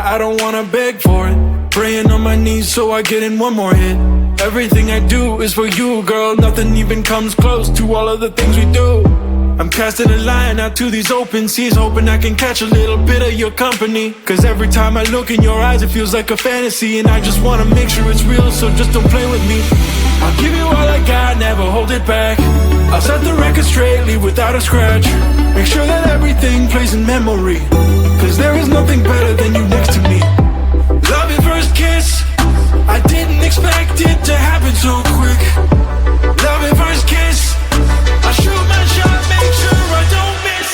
I don't wanna beg for it. Praying on my knees so I get in one more hit. Everything I do is for you, girl. Nothing even comes close to all of the things we do. I'm casting a line out to these open seas, hoping I can catch a little bit of your company. Cause every time I look in your eyes it feels like a fantasy, and I just wanna make sure it's real, so just don't play with me. I'll give you all I got, never hold it back. I'll set the record straight, leave without a scratch. Make sure that everything plays in memory, cause there is nothing better than you next to me. Love at first kiss, I didn't expect it to happen so quick. Love at first kiss, I shoot my shot, make sure I don't miss,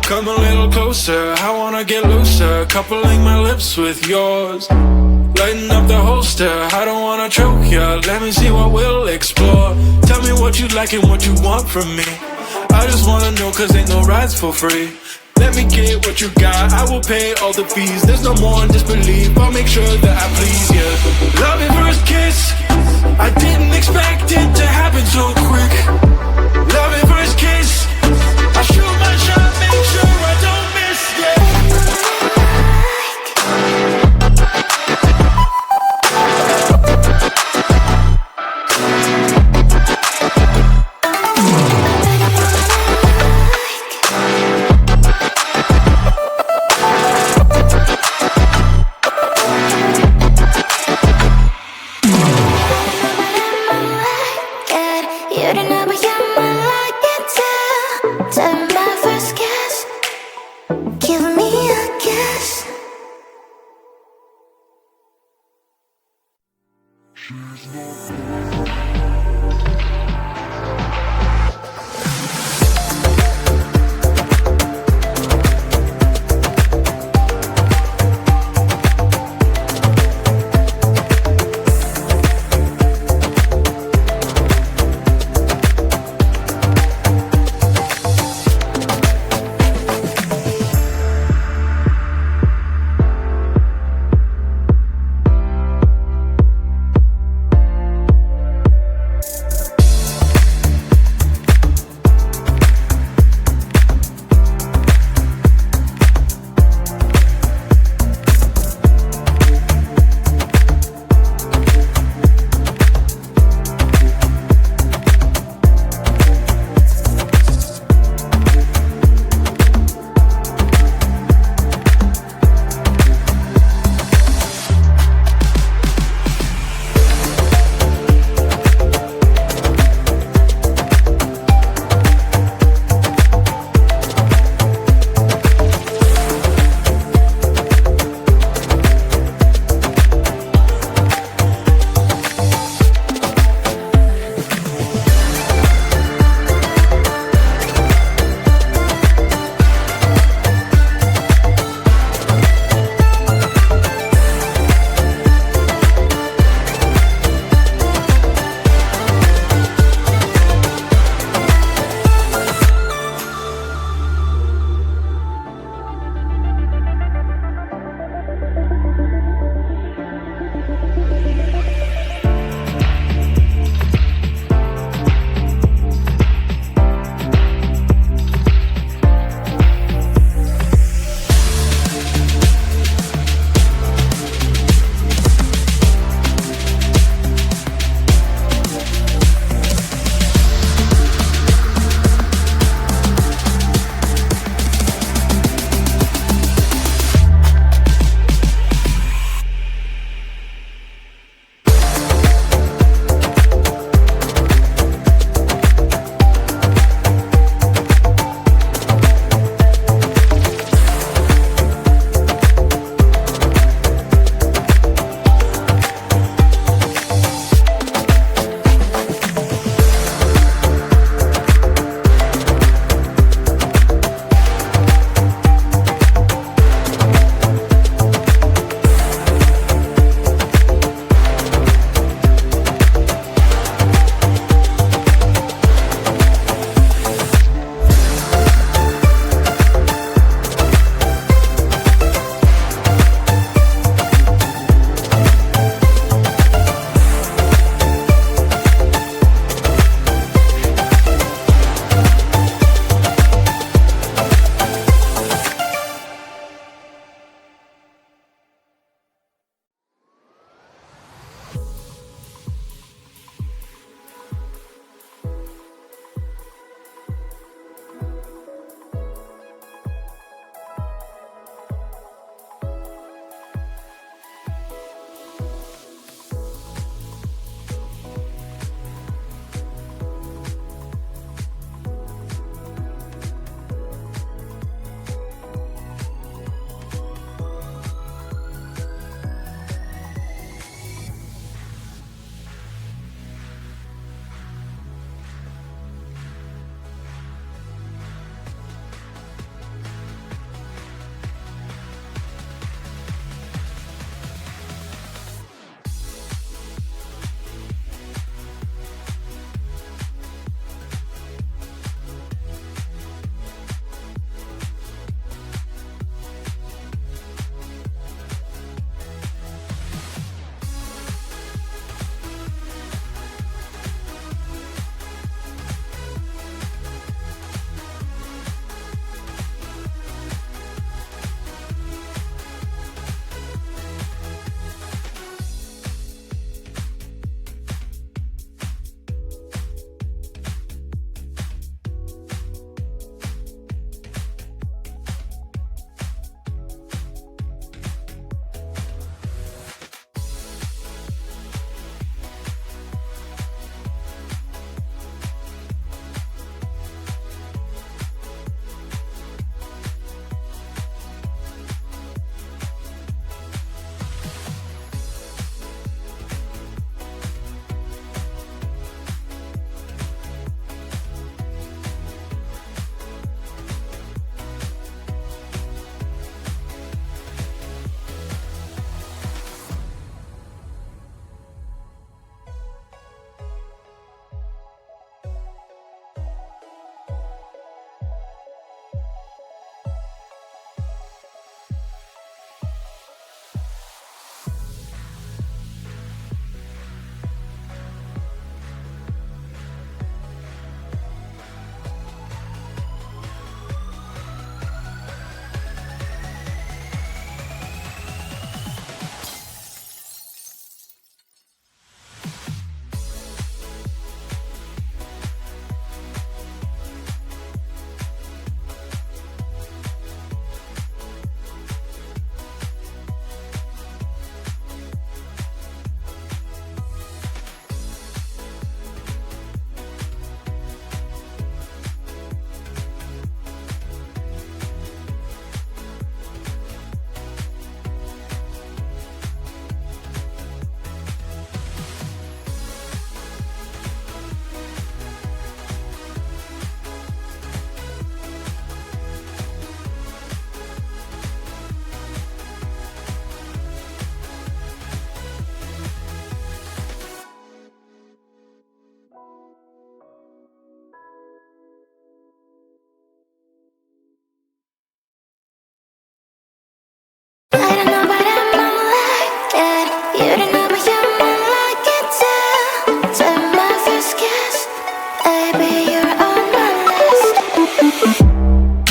Come a little closer, I wanna get looser, coupling my lips with yours. Lighten up the holster, I don't wanna choke ya. Let me see what we'll explore. Tell me what you like and what you want from me. I just wanna know, cause ain't no rides for free. Let me get what you got, I will pay all the fees. There's no more disbelief, I'll make sure that I please ya. Love at first kiss, I didn't expect it to happen so quick. Love at first kiss, I shoot my shot, make sure I don't miss, You don't know, but you might like it too. Tell my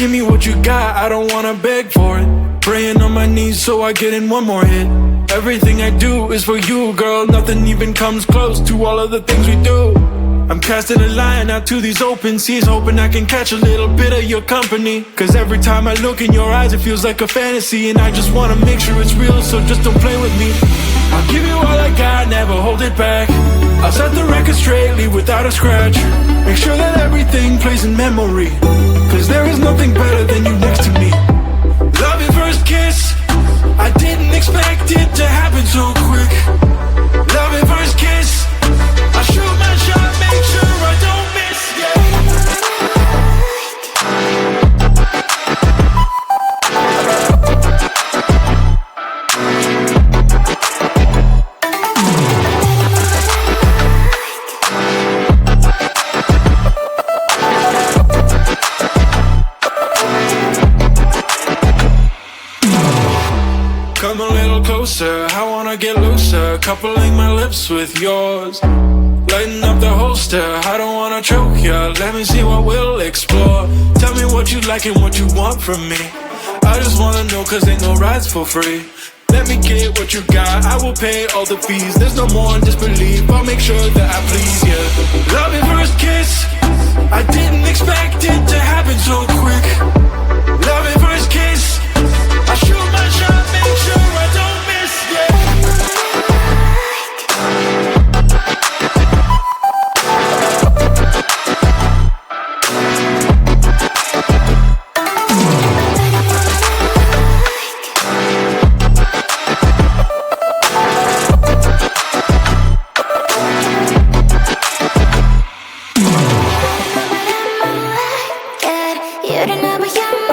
give me what you got, I don't wanna beg for it. Praying on my knees so I get in one more hit. Everything I do is for you, girl. Nothing even comes close to all of the things we do. I'm casting a line out to these open seas, hoping I can catch a little bit of your company. Cause every time I look in your eyes it feels like a fantasy, and I just wanna make sure it's real, so just don't play with me. I'll give you all I got, never hold it back. I'll set the record straight, leave without a scratch. Make sure that everything plays in memory, cause there is nothing better than you next to me. Love your first kiss, I didn't expect it to happen so quick. Love your first kiss, I shoot my shot, make sure I don't miss, Come a little closer, I wanna get looser. Coupling my lips with yours, lighten up the holster, I don't wanna choke ya. Let me see what we'll explore. Tell me what you like and what you want from me. I just wanna know, cause ain't no rides for free. Let me get what you got, I will pay all the fees. There's no more disbelief, I'll make sure that I please you. Love your first kiss, I didn't expect it to happen so quick. Love your first kiss, I shoot my shot, make sure I don't miss, You don't know what you're